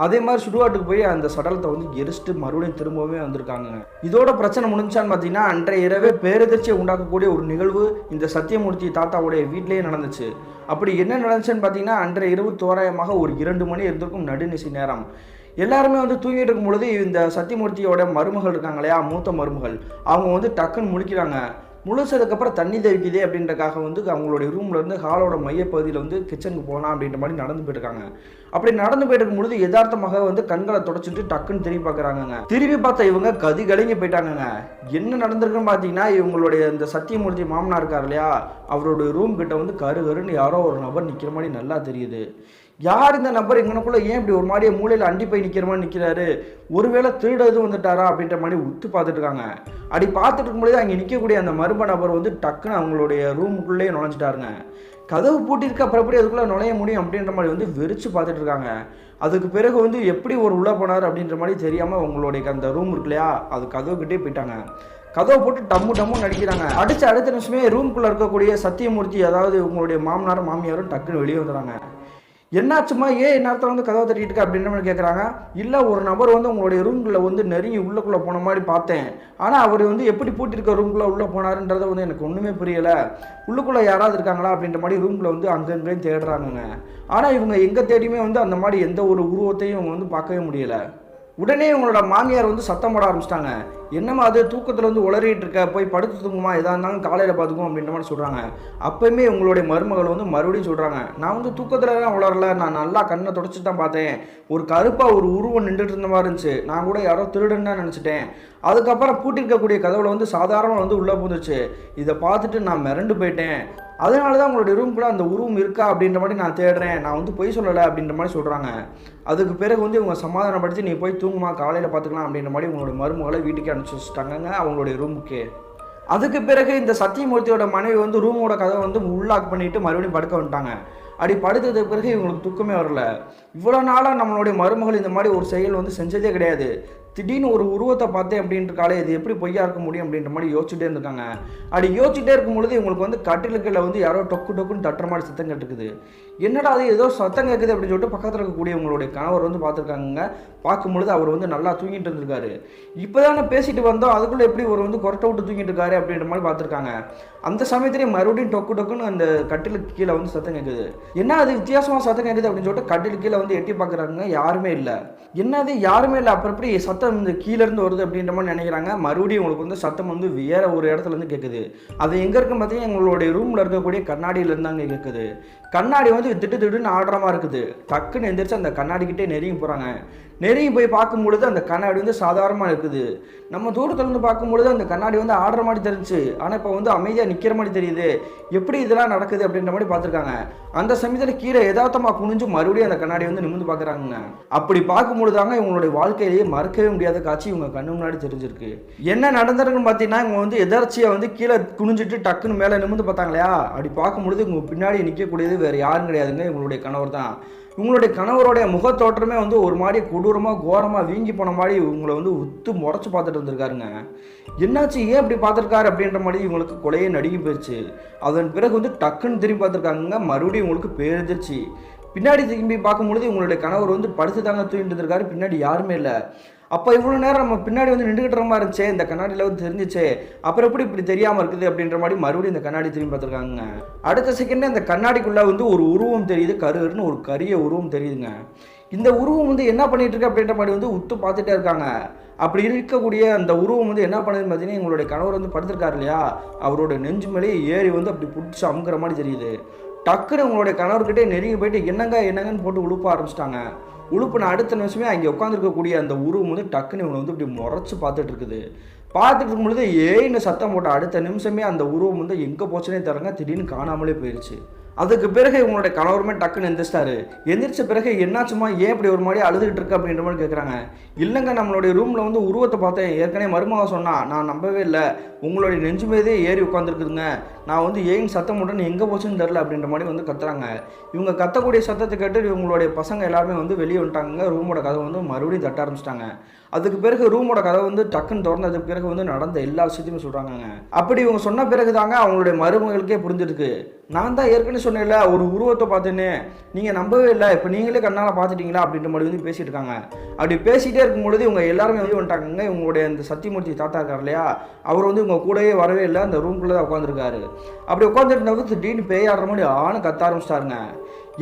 அதே மாதிரி சுடுகாட்டுக்கு போய் அந்த சடலத்தை வந்து எரிச்சிட்டு மறுபடியும் திரும்பவே வந்திருக்காங்க. இதோட பிரச்சனை முடிஞ்சான்னு பார்த்தீங்கன்னா, அன்றைய இரவே பேரதிர்ச்சியை உண்டாக்கக்கூடிய ஒரு நிகழ்வு இந்த சத்தியமூர்த்தி தாத்தாவுடைய வீட்டிலேயே நடந்துச்சு. அப்படி என்ன நடந்துச்சுன்னு பார்த்தீங்கன்னா, அன்றைய இரவு தோராயமாக ஒரு 2 மணி இருந்திருக்கும், நடுநிசி நேரம். எல்லாருமே வந்து தூங்கிட்டு இருக்கும் பொழுது இந்த சத்தியமூர்த்தியோட மருமகள் இருக்காங்க இல்லையா, மூத்த மருமகள், அவங்க வந்து டக்குன்னு முழிக்கிறாங்க. முழிச்சதுக்கப்புறம் தண்ணி தெவிக்குதே அப்படின்றக்காக வந்து அவங்களுடைய ரூம்லேருந்து ஹாலோட மையப்பகுதியில் வந்து கிச்சனுக்கு போகலாம் அப்படின்ற மாதிரி நடந்து போயிட்டுருக்காங்க. அப்படி நடந்து போயிட்டு இருக்கும் பொழுது யதார்த்தமாக வந்து கண்களை தொடச்சிட்டு டக்குன்னு திரும்பி பார்க்குறாங்க. திரும்பி பார்த்தா இவங்க கதி கலங்கி போயிட்டாங்க. என்ன நடந்திருக்குன்னு பார்த்தீங்கன்னா, இவங்களுடைய இந்த சத்தியமூர்த்தி மாமனார் இருக்கார் இல்லையா, அவருடைய ரூம் கிட்ட வந்து கருன்னு யாரோ ஒரு நபர் நிற்கிற மாதிரி நல்லா தெரியுது. யார் இந்த நபர், இங்கனக்குள்ளே ஏன் இப்படி ஒரு மாதிரியே மூலையில் அண்டி போய் நிற்கிற மாதிரி நிற்கிறாரு, ஒருவேளை திருட எதுவும் வந்துட்டாரா அப்படின்ற மாதிரி உத்து பார்த்துட்டு இருக்காங்க. அப்படி பார்த்துட்டு இருக்கும்போது அங்கே நிற்கக்கூடிய அந்த மர்ம நபர் வந்து டக்குன்னு அவங்களுடைய ரூமுக்குள்ளேயே நுழைஞ்சிட்டாருங்க. கதவு பூட்டியிருக்க அப்புறம் எப்படி அதுக்குள்ளே நுழைய முடியும் அப்படின்ற மாதிரி வந்து வெறிச்சு பார்த்துட்டு இருக்காங்க. அதுக்கு பிறகு வந்து எப்படி ஒரு உள்ளே போனார் அப்படின்ற மாதிரி தெரியாமல் அவங்களுடைய அந்த ரூம் இருக்கு இல்லையா, அது கதவுக்கிட்டே போயிட்டாங்க. கதவை போட்டு டம்மு நடிக்கிறாங்க. அடுத்த நிமிஷமே ரூம்குள்ளே இருக்கக்கூடிய சத்தியமூர்த்தி, அதாவது உங்களுடைய மாமனாரும் மாமியாரும் டக்குன்னு வெளியே வந்துடுறாங்க. என்னாச்சுமா, ஏன் நேரத்தில் வந்து கதவை தட்டிட்டு இருக்க அப்படின்ற மாதிரி கேட்குறாங்க. இல்லை, ஒரு நபர் வந்து உங்களுடைய ரூம்குள்ளே வந்து நெருங்கி உள்ளுக்குள்ளே போன மாதிரி பார்த்தேன், ஆனால் அவர் வந்து எப்படி பூட்டிருக்க ரூம்குள்ளே உள்ளே போனாருன்றதை வந்து எனக்கு ஒன்றுமே புரியலை, உள்ளுக்குள்ளே யாராவது இருக்காங்களா அப்படின்ற மாதிரி ரூம்குள்ளே வந்து அங்கங்கேயும் தேடுறாங்க. ஆனால் இவங்க எங்கே தேடியுமே வந்து அந்த மாதிரி எந்த ஒரு உருவத்தையும் இவங்க வந்து பார்க்கவே முடியலை. உடனே இவங்களோட மாமியார் வந்து சத்தம் போட ஆரம்பிச்சிட்டாங்க. என்னம்மா அது, தூக்கத்தில் வந்து உளறிட்டு இருக்க, போய் படுத்து தூங்குமா, எதாக இருந்தாலும் காலையில் பார்த்துக்கும் அப்படின்ற மாதிரி சொல்கிறாங்க. அப்போயுமே உங்களுடைய மருமகள் வந்து மறுபடியும் சொல்கிறாங்க, நான் வந்து தூக்கத்துலலாம் உளரல, நான் நல்லா கண்ணை தொடச்சி தான் பார்த்தேன், ஒரு கருப்பாக ஒரு உருவம் நின்றுட்டு இருந்த மாதிரி இருந்துச்சு, நான் கூட யாரோ திருடுன்னு தான் நினச்சிட்டேன், அதுக்கப்புறம் பூட்டிருக்கக்கூடிய கதவுல வந்து சாதாரணமாக வந்து உள்ளே போந்துச்சு, இதை பார்த்துட்டு நான் மிரண்டு போயிட்டேன், அதனால தான் உங்களுடைய ரூம்குள்ளே அந்த உருவம் இருக்கா அப்படின்ற மாதிரி நான் தேடுறேன், நான் வந்து பொய் சொல்லலை அப்படின்ற மாதிரி சொல்கிறாங்க. அதுக்கு பிறகு வந்து இவங்க சமாதானப்படுத்தி நீ போய் தூங்குமா, காலையில் பார்த்துக்கலாம் அப்படின்ற மாதிரி உங்களோட மருமகளை வீட்டுக்கு அனுப்பிச்சி வச்சுட்டாங்க அவங்களுடைய ரூமுக்கு. அதுக்கு பிறகு இந்த சத்தியமூர்த்தியோட மனைவி வந்து ரூமோட கதவை வந்து உள்ளாக் பண்ணிட்டு மறுபடியும் படுக்க வந்துட்டாங்க. அப்படி படுத்ததுக்கு பிறகு இவங்களுக்கு தூக்கமே வரல. இவ்வளோ நாளாக நம்மளுடைய மருமகள் இந்த மாதிரி ஒரு செயல் வந்து செஞ்சதே கிடையாது, திடீர்னு ஒரு உருவத்தை பார்த்தேன் அப்படின்றக்காலே இது எப்படி பொய்யா இருக்க முடியும் அப்படின்ற மாதிரி யோசிச்சுட்டே இருந்திருக்காங்க. அப்படி யோசிச்சுட்டே இருக்கும் பொழுது இவங்களுக்கு வந்து கட்டிலுக்குள்ள வந்து யாரோ டொக்குன்னு தட்டுற மாதிரி சத்தம் கேட்டுக்குது. என்னடா அது, ஏதோ சத்தம் கேட்குது அப்படின்னு சொல்லிட்டு பக்கத்தில் இருக்கக்கூடிய உங்களுடைய கணவர் வந்து பார்த்துருக்காங்க. பார்க்கும்பொழுது அவர் வந்து நல்லா தூங்கிட்டு இருந்திருக்காரு. இப்போ தானே பேசிட்டு வந்தோம், அதுக்குள்ளே எப்படி ஒரு வந்து கொரட்டை விட்டு தூங்கிட்டு இருக்காரு அப்படின்ற மாதிரி பார்த்துருக்காங்க. அந்த சமயத்திலேயே மறுபடியும் டொக்குன்னு அந்த கட்டிலுக்கு கீழே வந்து சத்தம் கேட்குது. என்ன அது வித்தியாசமாக சத்தம் கேட்குது அப்படின்னு சொல்லிட்டு கட்டிலுக்கு கீழே வந்து எட்டி பார்க்குறாங்க. யாருமே இல்லை. என்னது யாருமே இல்லை, அப்புறம் எப்படி சத்தம் இந்த கீழேருந்து வருது அப்படின்ற மாதிரி நினைக்கிறாங்க. மறுபடியும் உங்களுக்கு வந்து சத்தம் வந்து வேற ஒரு இடத்துல இருந்து கேட்குது. அது எங்கே இருக்குன்னு பார்த்தீங்கன்னா எங்களுடைய ரூமில் இருக்கக்கூடிய கண்ணாடியிலேருந்து அங்கே கேட்குது. கண்ணாடி வந்து திட்டுன்னு ஆடுற மாதிரி இருக்குது. டக்குன்னு எந்திரிச்சு அந்த கண்ணாடிக்கிட்டே நெருங்கி போகிறாங்க. நெருங்கி போய் பார்க்கும்பொழுது அந்த கண்ணாடி வந்து சாதாரணமாக இருக்குது. நம்ம தூரத்துலேருந்து பார்க்கும்பொழுது அந்த கண்ணாடி வந்து ஆடுற மாதிரி தெரிஞ்சு, ஆனால் இப்போ வந்து அமைதியாக நிற்கிற மாதிரி தெரியுது. எப்படி இதெல்லாம் நடக்குது அப்படின்ற மாதிரி பார்த்துருக்காங்க. அந்த சமயத்தில் கீழே யதார்த்தமாக குனிஞ்சு மறுபடியும் அந்த கண்ணாடி வந்து நிமிர்ந்து பார்க்குறாங்க. அப்படி பார்க்கும்பொழுது தாங்க இவங்களுடைய வாழ்க்கையிலேயே மறக்கவே முடியாத காட்சி இவங்க கண்ணு முன்னாடி தெரிஞ்சிருக்கு. என்ன நடந்திருக்குன்னு பார்த்தீங்கன்னா, இவங்க வந்து எதர்ச்சியாக வந்து கீழே குனிஞ்சிட்டு டக்குன்னு மேலே நிமிர்ந்து பார்த்தாங்க இல்லையா, அப்படி பார்க்கும்பொழுது இவங்க பின்னாடி நிற்கக்கூடியது வேறு யாரும் கிடையாதுங்க, இவங்களுடைய கணவர் தான். இவங்களுடைய கணவருடைய முகத்தோற்றமே வந்து ஒரு மாதிரி கொடூரமாக கோரமாக வீங்கி போன மாதிரி இவங்களை வந்து உத்து முறைச்சி பார்த்துட்டு இருந்திருக்காருங்க. என்னாச்சு, ஏன் இப்படி பார்த்துருக்காரு அப்படின்ற மாதிரி இவங்களுக்கு கொலையே நடுங்கி போயிடுச்சு. அதன் பிறகு வந்து டக்குன்னு திரும்பி பார்த்துருக்காங்க. மறுபடியும் இவங்களுக்கு பேரிச்சிருச்சு. பின்னாடி திரும்பி பார்க்கும்பொழுது இவங்களுடைய கணவர் வந்து படுத்து தாங்க தூங்கிட்டு இருந்திருக்காரு. பின்னாடி யாருமே இல்லை. அப்போ இவ்வளோ நேரம் நம்ம பின்னாடி வந்து நின்றுக்கிட்ட மாதிரி இருந்துச்சே, இந்த கண்ணாடியில் வந்து தெரிஞ்சிச்சே, அப்புறம் எப்படி இப்படி தெரியாமல் இருக்குது அப்படின்ற மாதிரி மறுபடியும் இந்த கண்ணாடி திரும்பி பார்த்துருக்காங்க. அடுத்த செகண்டே இந்த கண்ணாடிக்குள்ளே வந்து ஒரு உருவம் தெரியுது. கருன்னு ஒரு கரிய உருவம் தெரியுதுங்க. இந்த உருவம் வந்து என்ன பண்ணிட்டு இருக்கு அப்படின்ற மாதிரி வந்து உத்து பார்த்துட்டே இருக்காங்க. அப்படி இருக்கக்கூடிய அந்த உருவம் வந்து என்ன பண்ணுதுன்னு பார்த்தீங்கன்னா, எங்களுடைய கணவர் வந்து படுத்திருக்காரு இல்லையா, அவரோட நெஞ்சு மேலேயே ஏறி வந்து அப்படி பிடிச்சி அமுக்கிற மாதிரி தெரியுது. டக்குன்னு உங்களுடைய கணவர்கிட்டே நெருங்கி போயிட்டு என்னங்கன்னு போட்டு உழுப்ப ஆரம்பிச்சிட்டாங்க. உழுப்புன அடுத்த நிமிஷமே அங்கே உட்காந்துருக்கக்கூடிய அந்த உருவம் வந்து டக்குன்னு இவங்களை வந்து இப்படி முறைச்சி பார்த்துட்டு இருக்குது. பார்த்துட்டு இருக்கும் பொழுது ஏன்னு சத்தம் போட்ட அடுத்த நிமிஷமே அந்த உருவம் வந்து எங்கே போச்சுனே தரங்க திடீர்னு காணாமலே போயிடுச்சு. அதுக்கு பிறகு இவங்களுடைய கணவருமே டக்குன்னு எந்திரிச்சிட்டாரு. எந்திரிச்ச பிறகு என்னாச்சுமா, ஏன் இப்படி ஒரு மாதிரி அழுதுகிட்டு இருக்கு அப்படின்ற மாதிரி கேட்குறாங்க. இல்லைங்க, நம்மளுடைய ரூமில் வந்து உருவத்தை பார்த்தேன், ஏற்கனவே மருமக சொன்னா, நான் நம்பவே இல்லை, உங்களுடைய நெஞ்சு மீதே ஏறி உட்காந்துருக்குதுங்க, நான் வந்து ஏன் சத்தம் போட்டேன்னு எங்கே போச்சுன்னு தெரில அப்படின்ற மாதிரி வந்து கத்துறாங்க. இவங்க கத்தக்கூடிய சத்தத்தை கேட்டு இவங்களுடைய பசங்க எல்லாருமே வந்து வெளியே வந்துட்டாங்க. ரூமோட கதவை வந்து மறுபடியும் தட்ட ஆரம்பிச்சிட்டாங்க. அதுக்கு பிறகு ரூமோட கதவை வந்து டக்குன்னு திறந்ததுக்கு பிறகு வந்து நடந்த எல்லா விஷயத்தையுமே சொல்கிறாங்க. அப்படி இவங்க சொன்ன பிறகு தாங்க அவங்களுடைய மருமகளுக்கே புரிஞ்சிருக்கு. நான் தான் ஏற்கனவே சொன்னேன்ல, ஒரு உருவத்தை பார்த்தேன்னு, நீங்கள் நம்பவே இல்லை, இப்போ நீங்களே கண்ணால் பார்த்துட்டீங்களா அப்படின்ற மாதிரி வந்து பேசிட்டு இருக்காங்க. அப்படி பேசிகிட்டே இருக்கும்பொழுது இவங்க எல்லாருமே வந்து வந்துட்டாங்க. இவங்களுடைய அந்த சத்தியமூர்த்தி தாத்தா இருக்கார் இல்லையா, அவர் வந்து இவங்க கூடவே வரவே இல்லை, அந்த ரூம்குள்ளே தான் உட்காந்துருக்காரு. அப்படி உட்காந்துட்டு திடீர்னு பேய் ஆடுற மாதிரி ஆணு கத்த ஆரம்பிச்சிட்டாருங்க.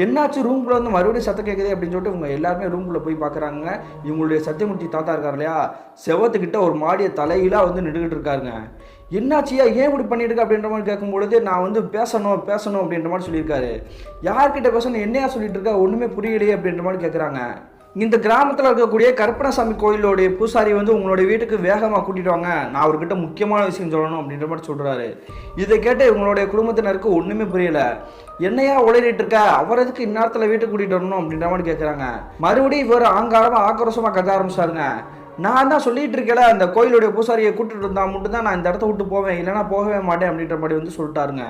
என்னாச்சு, ரூம்குள்ளே வந்து மறுபடியும் சத்தம் கேட்குது அப்படின்னு சொல்லிட்டு இவங்க எல்லாருமே ரூம்குள்ளே போய் பார்க்குறாங்க. இவங்களுடைய சத்தியமூர்த்தி தாத்தா இருக்கார் இல்லையா, செவத்துக்கிட்ட ஒரு மாடியை தலையிலாக வந்து நின்றுக்கிட்டு இருக்காருங்க. என்னாச்சியா, ஏன் இப்படி பண்ணிட்டு இருக்க அப்படின்ற மாதிரி கேட்கும்பொழுது, நான் வந்து பேசணும் அப்படின்ற மாதிரி சொல்லியிருக்காரு. யார்கிட்ட பேசணும், என்னையா சொல்லிட்டு இருக்கா, ஒன்றுமே புரியலையே அப்படின்ற மாதிரி கேட்குறாங்க. இந்த கிராமத்தில் இருக்கக்கூடிய கருப்பணசாமி கோயிலோடைய பூசாரி வந்து உங்களுடைய வீட்டுக்கு வேகமாக கூட்டிட்டு வாங்க, நான் அவர்கிட்ட முக்கியமான விஷயம் சொல்லணும் அப்படின்ற மாதிரி சொல்கிறாரு. இதை கேட்டு இவங்களுடைய குடும்பத்தினருக்கு ஒன்றுமே புரியல. என்னையா உளறிட்டு இருக்க, அவர் எதுக்கு இந்நேரத்தில் வீட்டுக்கு கூட்டிகிட்டு வரணும் அப்படின்ற மாதிரி கேட்குறாங்க. மறுபடியும் இவர் ஆங்காரமாக ஆக்ரோஷமாக கத்த ஆரம்பிச்சாருங்க. நான் தான் சொல்லிட்டு இருக்கல, அந்த கோயிலுடைய பூசாரியை கூட்டிட்டு இருந்தா மட்டும் தான் நான் இந்த இடத்த விட்டு போவேன், இல்லைனா போகவே மாட்டேன் அப்படின்ற மாதிரி வந்து சொல்லிட்டாருங்க.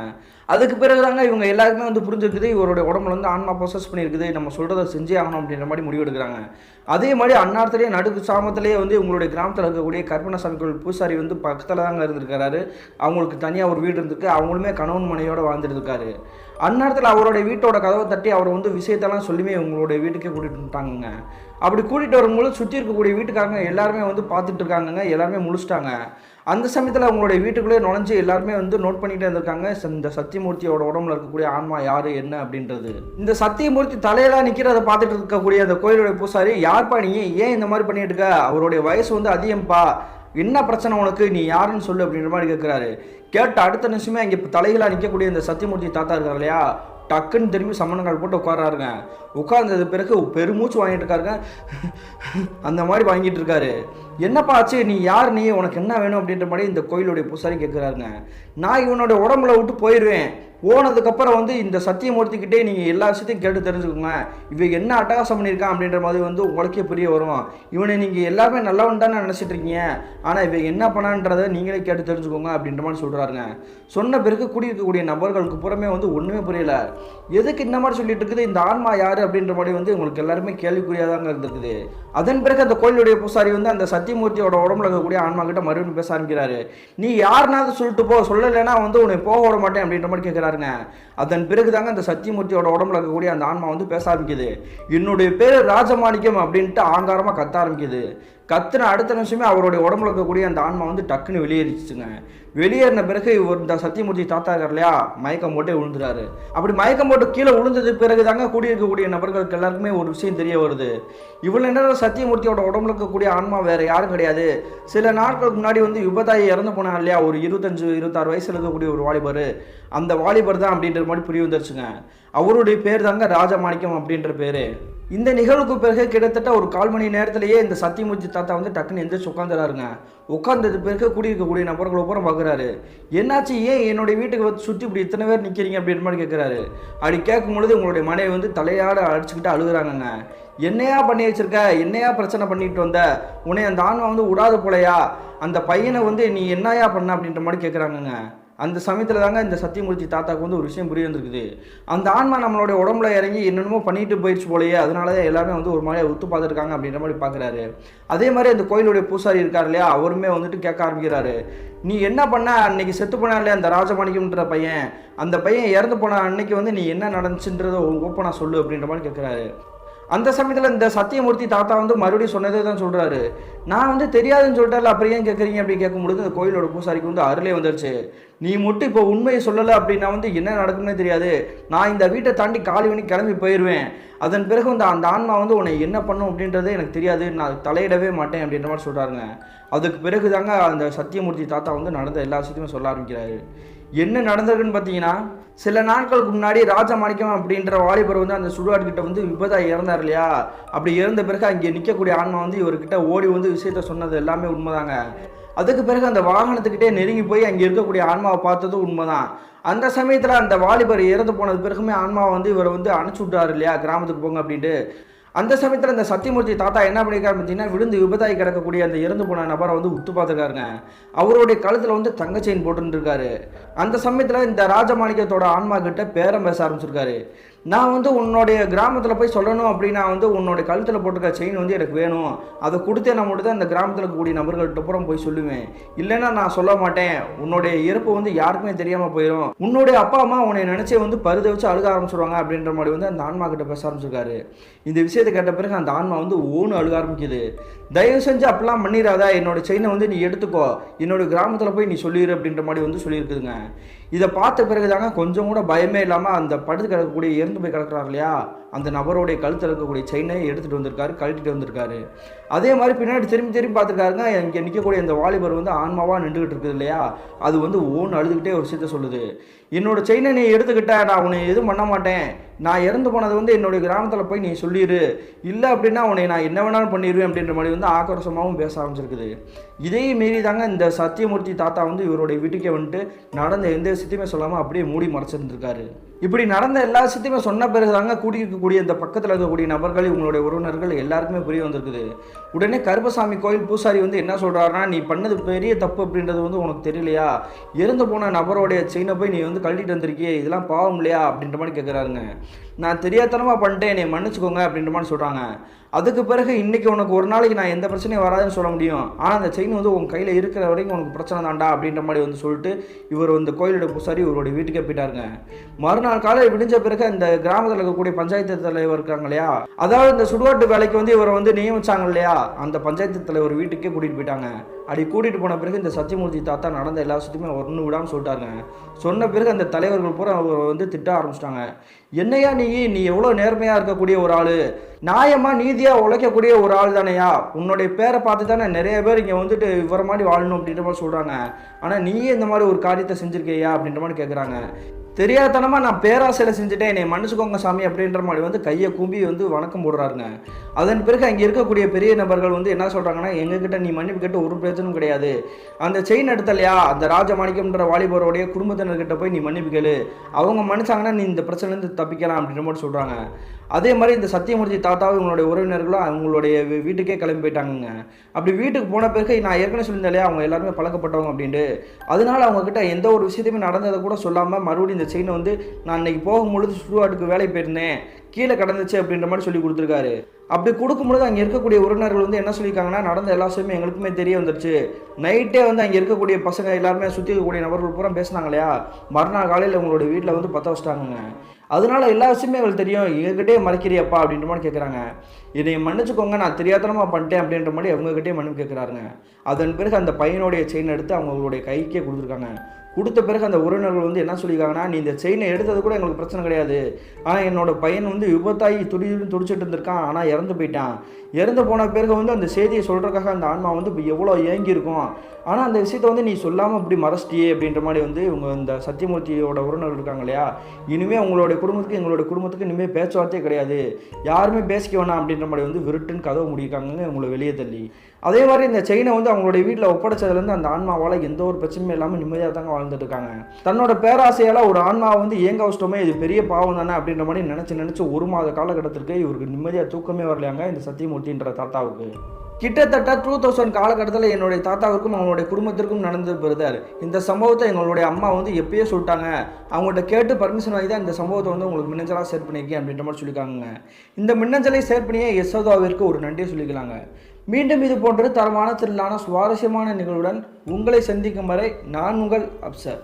அதுக்கு பிறகு தாங்க இவங்க எல்லாருக்குமே வந்து புரிஞ்சிருக்குது, இவருடைய உடம்புல வந்து ஆன்மா ப்ரொசஸ் பண்ணியிருக்குது, நம்ம சொல்கிறத செஞ்சே ஆகணும் அப்படின்ற மாதிரி முடிவெடுக்கிறாங்க. அதே மாதிரி அந்நேரத்துலேயே நடுக்கு சாமத்திலேயே வந்து உங்களுடைய கிராமத்தில் இருக்கக்கூடிய கருப்பணசாமி கோயில் பூசாரி வந்து பக்கத்தில் தாங்க இருந்திருக்காரு. அவங்களுக்கு தனியாக ஒரு வீடு இருந்திருக்கு, அவங்களுமே கணவன் மனையோடு வாழ்ந்துட்டு இருக்காரு. அந்நேரத்தில் அவருடைய வீட்டோட கதவை தட்டி அவர் வந்து விஷயத்தெல்லாம் சொல்லியுமே உங்களுடைய வீட்டுக்கே கூட்டிகிட்டு வந்துட்டாங்க. அப்படி கூட்டிகிட்டு வரும்போது சுற்றி இருக்கக்கூடிய வீட்டுக்காரங்க எல்லாருமே வந்து பார்த்துட்டு இருக்காங்க, எல்லாருமே முழிச்சிட்டாங்க. அந்த சமயத்தில் அவங்களுடைய வீட்டுக்குள்ளே நுழைஞ்சு எல்லாருமே வந்து நோட் பண்ணிகிட்டே இருந்திருக்காங்க, இந்த சத்தியமூர்த்தியோட உடம்புல இருக்கக்கூடிய ஆன்மா யார் என்ன அப்படின்றது. இந்த சத்தியமூர்த்தி தலையெல்லாம் நிற்கிறத பார்த்துட்டு இருக்கக்கூடிய அந்த கோயிலுடைய பூசாரி, யார்ப்பா நீ, ஏன் இந்த மாதிரி பண்ணிட்டு இருக்க, அவருடைய வயசு வந்து அதிகம்ப்பா, என்ன பிரச்சனை உனக்கு, நீ யாருன்னு சொல்லு அப்படின்ற மாதிரி கேட்குறாரு. கேட்ட அடுத்த நிமிஷமே இங்கே தலைகளாக நிற்கக்கூடிய இந்த சத்தியமூர்த்தி தாத்தா இருக்கார் இல்லையா, டக்குன்னு திரும்பி சம்மணங்கால் போட்டு உட்காராருங்க. உட்கார்ந்தது பிறகு பெருமூச்சு வாங்கிட்டு இருக்காருங்க. அந்த மாதிரி வாங்கிட்டு இருக்காரு. என்னப்பா ஆச்சு, நீ யார், நீ உனக்கு என்ன வேணும் அப்படின்ற மாதிரி இந்த கோயிலுடைய பூசாரி கேட்குறாருங்க. நான் இவனோட உடம்புல விட்டு போயிடுவேன், போனதுக்கப்புறம் வந்து இந்த சத்தியமூர்த்திக்கிட்டே நீங்கள் எல்லா விஷயத்தையும் கேட்டு தெரிஞ்சுக்கோங்க, இவன் என்ன அட்டகாசம் பண்ணியிருக்கான் அப்படின்ற மாதிரி வந்து உங்களுக்கே புரிய வரும். இவனை நீங்கள் எல்லாமே நல்லவன் தானே நினச்சிட்டு இருக்கீங்க, ஆனால் இவன் என்ன பண்ணான்றதை நீங்களே கேட்டு தெரிஞ்சுக்கோங்க அப்படின்ற மாதிரி சொல்கிறாருங்க. சொன்ன பிறகு கூடியிருக்கக்கூடிய நபர்களுக்கு புறமே வந்து ஒன்றுமே புரியல. எதுக்கு இந்த மாதிரி சொல்லிட்டு இருக்குது, இந்த ஆன்மா யார் அப்படின்ற மாதிரி வந்து உங்களுக்கு எல்லாருமே கேள்விக்குறியாதாங்க இருந்திருக்குது. அதன் பிறகு அந்த கோயிலுடைய பூசாரி வந்து அந்த சத்தியமூர்த்தியோட உடம்புல இருக்கக்கூடிய ஆன்மா கிட்ட மறுபடியும் பேச ஆரம்பிக்கிறாரு. நீ யாருனாவது சொல்லிட்டு போ, சொல்லலைன்னா வந்து உன்னை போக விட மாட்டேன் அப்படின்ற மாதிரி கேட்குறாருங்க. அதன் பிறகு தாங்க அந்த சத்தியமூர்த்தியோட உடம்புல இருக்கக்கூடிய அந்த ஆன்மா வந்து பேச ஆரம்பிக்குது. என்னுடைய பேரு ராஜமாணிக்கம் அப்படின்ட்டு ஆங்காரமா கத்த ஆரம்பிக்குது. கத்துன அடுத்த நிமிஷமே அவருடைய உடம்புல இருக்கக்கூடிய அந்த ஆன்மா வந்து டக்குன்னு வெளியேறிச்சுங்க. வெளியேறின பிறகு இந்த சத்தியமூர்த்தி தாத்தா இருக்கார் இல்லையா, மயக்கம் போட்டே விழுந்துறாரு. அப்படி மயக்கம் போட்டு கீழே விழுந்தது பிறகு தாங்க கூடியிருக்கக்கூடிய நபர்களுக்கு எல்லாருக்குமே ஒரு விஷயம் தெரிய வருது. இவ்வளவு நேரம் சத்தியமூர்த்தியோட உடம்புல இருக்கக்கூடிய ஆன்மா வேற யாரும் கிடையாது. சில நாட்களுக்கு முன்னாடி வந்து விபத்தாயி இறந்து போனாங்க இல்லையா, ஒரு 25-26 வயசுல இருக்கக்கூடிய ஒரு வாலிபர், அந்த வாலிபர் தான் அப்படின்ற மாதிரி புரிய வந்துருச்சுங்க. அவருடைய பேர் தாங்க ராஜமாணிக்கம் அப்படின்ற பேரு. இந்த நிகழ்வுக்கு பிறகு கிட்டத்தட்ட ஒரு 1/4 மணி நேரத்திலேயே இந்த சத்தியமூர்த்தி தாத்தா வந்து டக்குன்னு எந்திரிச்சு உட்காந்துறாருங்க. உட்கார்ந்தது பிறகு கூடியிருக்கக்கூடிய நபர்கள் அப்புறம் பார்க்குறாரு. என்னாச்சு, ஏன் என்னுடைய வீட்டுக்கு வந்து சுற்றி இப்படி இத்தனை பேர் நிற்கிறீங்க அப்படின்ற மாதிரி கேட்குறாரு. அப்படி கேட்கும் பொழுது உங்களுடைய மனைவி வந்து தலையாட அடிச்சுக்கிட்டு அழுகுறாங்கங்க. என்னையா பண்ணி வச்சிருக்க, என்னையா பிரச்சனை பண்ணிட்டு வந்த, உன்னை அந்த ஆன்மா வந்து விடாது போலையா, அந்த பையனை வந்து நீ என்னையா பண்ண அப்படின்ற மாதிரி கேட்குறாங்கங்க. அந்த சமயத்தில் தாங்க இந்த சத்தியமூர்த்தி தாத்தாவுக்கு வந்து ஒரு விஷயம் புரிய வந்துருக்குது. அந்த ஆன்மா நம்மளுடைய உடம்புல இறங்கி என்னென்னமோ பண்ணிட்டு போயிடுச்சு போலையே, அதனால தான் எல்லாருமே வந்து ஒரு மாதிரியாக உத்து பார்த்துருக்காங்க அப்படின்ற மாதிரி பார்க்குறாரு. அதே மாதிரி அந்த கோயிலுடைய பூசாரி இருக்கார் இல்லையா, அவருமே வந்துட்டு கேட்க ஆரம்பிக்கிறாரு. நீ என்ன பண்ண, அன்னைக்கு செத்து போனா இல்லையா அந்த ராஜமாணிக்கம்ன்ற பையன், அந்த பையன் இறந்து போன அன்னைக்கு வந்து நீ என்ன நடந்துச்சுன்றதை ஓப்பனா சொல்லு அப்படின்ற மாதிரி கேட்குறாரு. அந்த சமயத்தில் இந்த சத்தியமூர்த்தி தாத்தா வந்து மறுபடியும் சொன்னதே தான் சொல்கிறாரு. நான் வந்து தெரியாதுன்னு சொல்லிட்டால, அப்புறம் ஏன் கேட்குறீங்க அப்படி கேட்கும்பொழுது அந்த கோயிலோட பூசாரிக்கு வந்து அருளே வந்துருச்சு. நீ மட்டும் இப்போ உண்மையை சொல்லலை அப்படின்னா வந்து என்ன நடக்கும்னே தெரியாது, நான் இந்த வீட்டை தாண்டி காலி பண்ணி கிளம்பி போயிடுவேன். அதன் பிறகு வந்து அந்த ஆன்மா வந்து உன்னை என்ன பண்ணும் அப்படின்றதே எனக்கு தெரியாது, நான் தலையிடவே மாட்டேன் அப்படின்ற மாதிரி சொல்கிறாருங்க. அதுக்கு பிறகு தாங்க அந்த சத்தியமூர்த்தி தாத்தா வந்து நடந்த எல்லா விஷயத்தையுமே சொல்ல ஆரம்பிக்கிறாரு. என்ன நடந்திருக்குன்னு பார்த்தீங்கன்னா, சில நாட்களுக்கு முன்னாடி ராஜமாணிக்கம் அப்படின்ற வாலிபர் வந்து அந்த சுடுகாட்டுக்கிட்ட வந்து விபத்தாக இறந்தார் இல்லையா? அப்படி இறந்த பிறகு அங்கே நிற்கக்கூடிய ஆன்மா வந்து இவர்கிட்ட ஓடி வந்து விஷயத்த சொன்னது எல்லாமே உண்மைதாங்க. அதுக்கு பிறகு அந்த வாகனத்துக்கிட்டே நெருங்கி போய் அங்கே இருக்கக்கூடிய ஆன்மாவை பார்த்ததும் உண்மைதான். அந்த சமயத்தில் அந்த வாலிபர் இறந்து போனது பிறகுமே ஆன்மாவை வந்து இவரை வந்து அனுப்பிச்சி விட்டார் இல்லையா, கிராமத்துக்கு போங்க அப்படின்ட்டு. அந்த சமயத்தில் அந்த சத்தியமூர்த்தி தாத்தா என்ன பண்ணியிருக்காரு பார்த்தீங்கன்னா, விழுந்து விபத்தாகி கிடக்கக்கூடிய அந்த இறந்து போன நபரை வந்து உத்து பார்த்துருக்காருங்க. அவருடைய கழுத்தில் வந்து தங்க செயின் போட்டுருக்காரு. அந்த சமயத்தில் இந்த ராஜமாணிக்கத்தோட ஆன்மா கிட்ட பேரம் பேச ஆரம்பிச்சிருக்காரு. நான் வந்து உன்னுடைய கிராமத்தில் போய் சொல்லணும் அப்படின்னா வந்து உன்னுடைய கழுத்தில் போட்டிருக்க செயின் வந்து எனக்கு வேணும், அதை கொடுத்தே நான் மட்டும் தான் இந்த கிராமத்தில் இருக்கக்கூடிய நபர்கள்ட்ட அப்புறம் போய் சொல்லுவேன், இல்லைன்னா நான் சொல்ல மாட்டேன், உன்னுடைய இறப்பு வந்து யாருக்குமே தெரியாமல் போயிடும், உன்னுடைய அப்பா அம்மா உன்னை நினச்சே வந்து பருத வச்சு அழுக ஆரம்பிச்சிடுவாங்க அப்படின்ற மாதிரி வந்து அந்த ஆன்மா கிட்ட பேச ஆரம்பிச்சிருக்காரு. இந்த விஷயத்தை கேட்ட பிறகு அந்த ஆன்மா வந்து ஓன்னு அழுக ஆரம்பிக்குது. தயவு செஞ்சு அப்படிலாம் பண்ணிடாத, என்னோட செயினை வந்து நீ எடுத்துக்கோ, என்னோட கிராமத்தில் போய் நீ சொல்லிடு அப்படின்ற மாதிரி வந்து சொல்லியிருக்குதுங்க. இதை பார்த்த பிறகு தாங்க கொஞ்சம் கூட பயமே இல்லாமல் அந்த படுத்து கிடக்கக்கூடிய இறந்து போய் கிடக்கிறார் இல்லையா, அந்த நபருடைய கழுத்தில் இருக்கக்கூடிய செயினை எடுத்துகிட்டு வந்திருக்காரு, கழட்டிட்டு வந்திருக்காரு. அதே மாதிரி பின்னாடி திரும்பி பார்த்துருக்காருங்க. இங்கே நிற்கக்கூடிய அந்த வாலிபர் வந்து ஆன்மாவாக நின்றுக்கிட்டு இருக்குது இல்லையா, அது வந்து ஓன்னு அழுதுகிட்டே ஒரு விஷயத்த சொல்லுது. என்னோட செயினை நீ எடுத்துக்கிட்ட, நான் உன்னை எதுவும் பண்ண மாட்டேன், நான் இறந்து போனது வந்து என்னுடைய கிராமத்தில் போய் நீ சொல்லிடு, இல்லை அப்படின்னா உன்னை நான் என்ன வேணாலும் பண்ணிடுவேன் அப்படின்ற மாதிரி வந்து ஆக்ரோஷமாகவும் பேச ஆரம்பிச்சிருக்குது. இதே மீறி தாங்க இந்த சத்தியமூர்த்தி தாத்தா வந்து இவருடைய வீட்டுக்கே வந்துட்டு நடந்த எந்த விஷயத்தையுமே சொல்லாமல் அப்படியே மூடி மறைச்சிருந்துருக்காரு. இப்படி நடந்த எல்லா விஷயத்தையுமே சொன்ன பிறகு தாங்க கூட்டியிருக்கக்கூடிய இந்த பக்கத்தில் இருக்கக்கூடிய நபர்கள், இவங்களுடைய உறவினர்கள் எல்லாருக்குமே புரிய வந்திருக்குது. உடனே கருப்பசாமி கோயில் பூசாரி வந்து என்ன சொல்கிறாருன்னா, நீ பண்ணது பெரிய தப்பு அப்படின்றது வந்து உனக்கு தெரியலையா, இறந்து போன நபருடைய செயினை போய் நீ வந்து கழட்டிட்டு வந்திருக்கியே, இதெல்லாம் பாவம் இல்லையா அப்படின்ற மாதிரி கேட்குறாருங்க. நான் தெரியாதனமாக பண்ணிட்டேன், என்னை மன்னிச்சுக்கோங்க அப்படின்ற மாதிரி சொல்கிறாங்க. அதுக்கு பிறகு இன்றைக்கி உனக்கு ஒரு நாளைக்கு நான் எந்த பிரச்சனையும் வராதுன்னு சொல்ல முடியும், ஆனால் அந்த செயின் வந்து உன் கையில் இருக்கிற வரைக்கும் உனக்கு பிரச்சனை தாண்டா அப்படின்ற மாதிரி வந்து சொல்லிட்டு இவர் வந்து கோயிலோட பூசாரி இவருடைய வீட்டுக்கே போயிட்டாருங்க. மறுநாள் காலையில் விடிஞ்ச பிறகு இந்த கிராமத்தில் இருக்கக்கூடிய பஞ்சாயத்து தலைவர் இருக்காங்க இல்லையா, அதாவது இந்த சுடுகாட்டு வேலைக்கு வந்து இவரை வந்து நியமிச்சாங்க இல்லையா, அந்த பஞ்சாயத்து தலைவர் வீட்டுக்கே கூட்டிகிட்டு போயிட்டாங்க. அப்படி கூட்டிகிட்டு போன பிறகு இந்த சத்தியமூர்த்தி தாத்தா நடந்த எல்லா விஷயத்தையுமே ஒன்று விடாமல் சொல்லிட்டாருங்க. சொன்ன பிறகு அந்த தலைவர்கள் பூரா அவரை வந்து திட்ட ஆரம்பிச்சிட்டாங்க. என்னையா நீ எவ்வளோ நேர்மையாக இருக்கக்கூடிய ஒரு ஆள், நியாயமாக நீதியாக உழைக்கக்கூடிய ஒரு ஆள் தானேயா, உன்னுடைய பேரை பார்த்து தானே நிறைய பேர் இங்கே வந்துட்டு இவர மாதிரி வாழணும் அப்படின்ற மாதிரி சொல்கிறாங்க, ஆனால் நீயே இந்த மாதிரி ஒரு காரியத்தை செஞ்சுருக்கியா அப்படின்ற மாதிரி கேட்குறாங்க. தெரியாதனமாக நான் பேராசையில் செஞ்சுட்டேன், என்னை மன்னிச்சுக்கோங்க சாமி அப்படின்ற மாதிரி வந்து கையை கூம்பி வந்து வணக்கம் போடுறாருங்க. அதன் பிறகு அங்கே இருக்கக்கூடிய பெரிய நபர்கள் வந்து என்ன சொல்கிறாங்கன்னா, எங்ககிட்ட நீ மன்னிப்பு கேட்டு ஒரு பிரச்சனையும் கிடையாது, அந்த செயின் எடுத்தலையா அந்த ராஜமாணிக்கம்ன்ற வாலிபருடைய குடும்பத்தினர்கிட்ட போய் நீ மன்னிப்பு கேளு, அவங்க மன்னிச்சாங்கன்னா நீ இந்த பிரச்சனைலேருந்து தப்பிக்கலாம் அப்படின்ற மாதிரி சொல்கிறாங்க. அதே மாதிரி இந்த சத்தியமூர்த்தி தாத்தாவும் இவங்களுடைய உறவினர்களும் அவங்களுடைய வீட்டுக்கே கிளம்பி போயிட்டாங்க. அப்படி வீட்டுக்கு போன பிறகு நான் ஏற்கனவே சொல்லியிருந்தேன் இல்லையா, அவங்க எல்லாருமே பழக்கப்பட்டவங்க அப்படின்ட்டு, அதனால அவங்கக்கிட்ட எந்த ஒரு விஷயத்தையுமே நடந்ததை கூட சொல்லாமல் மறுபடியும் இந்த செயினை வந்து நான் இன்னைக்கு போகும்பொழுது சுடுகாட்டுக்கு வேலை போயிருந்தேன், கீழே கடந்துச்சு அப்படின்ற மாதிரி சொல்லி கொடுத்துருக்காரு. அப்படி கொடுக்கும்பொழுது அங்கே இருக்கக்கூடிய உறவினர்கள் வந்து என்ன சொல்லியிருக்காங்கன்னா, நடந்த எல்லா விஷயமே எங்களுக்குமே தெரிய வந்துருச்சு, நைட்டே வந்து அங்கே இருக்கக்கூடிய பசங்க எல்லாருமே சுற்றி இருக்கக்கூடிய நபர்கள் பூரா பேசினாங்க இல்லையா, மறுநாள் காலையில் உங்களுடைய வீட்டில் வந்து பற்ற வச்சிட்டாங்க, அதனால எல்லா விஷயமே எங்களுக்கு தெரியும், எங்ககிட்டே மறைக்கிறியப்பா அப்படின்ற மாதிரி கேட்குறாங்க. என்னை மன்னிச்சுக்கோங்க, நான் தெரியாதனமாக பண்ணிட்டேன் அப்படின்ற மாதிரி அவங்ககிட்டே மன்னிப்பு கேட்குறாருங்க. அதன் பிறகு அந்த பையனுடைய செயின் எடுத்து அவங்களுடைய கைக்கே கொடுத்துருக்காங்க. கொடுத்த பிறகு அந்த உறவினர்கள் வந்து என்ன சொல்லியிருக்காங்கன்னா, நீ இந்த செயினை எடுத்தது கூட எங்களுக்கு பிரச்சனை கிடையாது, ஆனால் என்னோட பையன் வந்து விபத்தாகி துடிச்சிட்டு இருந்திருக்கான், ஆனால் இறந்து போயிட்டான், இறந்து போன பிறகு வந்து அந்த செய்தியை சொல்கிறதுக்காக அந்த ஆன்மா வந்து இப்போ எவ்வளோ ஏங்கியிருக்கும், ஆனால் அந்த விஷயத்தை வந்து நீ சொல்லாமல் இப்படி மறைச்சிட்டியே அப்படின்ற மாதிரி வந்து இவங்க இந்த சத்தியமூர்த்தியோட உறவினர்கள் இருக்காங்க இல்லையா, இனிமேல் உங்களுடைய குடும்பத்துக்கு எங்களுடைய குடும்பத்துக்கு இனிமேல் பேச்சுவார்த்தையே கிடையாது, யாருமே பேசிக்க வேணாம் அப்படின்ற மாதிரி வந்து விருட்டுன்னு கதவு முடிக்காங்க உங்களை வெளியே தள்ளி. அதே மாதிரி இந்த செயினை வந்து அவங்களுடைய வீட்டில் ஒப்படைச்சதுலேருந்து அந்த ஆன்மாவால் எந்த ஒரு பிரச்சனையும் இல்லாமல் நிம்மதியாக தாங்க வாழ்ந்துட்டு இருக்காங்க. தன்னோட பேராசையால் ஒரு ஆன்மாவை வந்து ஏங்க வச்சிட்டோமே, இது பெரிய பாவம் தானே அப்படின்ற மாதிரி நினச்சி ஒரு மாத காலகட்டத்திற்கு இவருக்கு நிம்மதியாக தூக்கமே வரலையாங்க இந்த சத்தியமூர்த்தின்ற தாத்தாவுக்கு. கிட்டத்தட்ட 2000 காலகட்டத்தில் என்னுடைய தாத்தாவுக்கும் அவங்களுடைய குடும்பத்திற்கும் நடந்து பிரதர். இந்த சம்பவத்தை எங்களுடைய அம்மா வந்து எப்பயே சொல்லிட்டாங்க, அவங்கள்ட்ட கேட்டு பர்மிஷன் வாங்கி தான் இந்த சம்பவத்தை வந்து உங்களுக்கு மின்னஞ்சலாக ஷேர் பண்ணியிருக்கேன் அப்படின்ற மாதிரி சொல்லியிருக்காங்க. இந்த மின்னஞ்சலை ஷேர் பண்ணியே யசோதாவிற்கு ஒரு நன்றியை சொல்லிக்கலாங்க. மீண்டும் இது போன்ற தரமான திரளான சுவாரஸ்யமான நிகழ்வுடன் உங்களை சந்திக்கும் வரை நான் உங்கள் அப்சர்.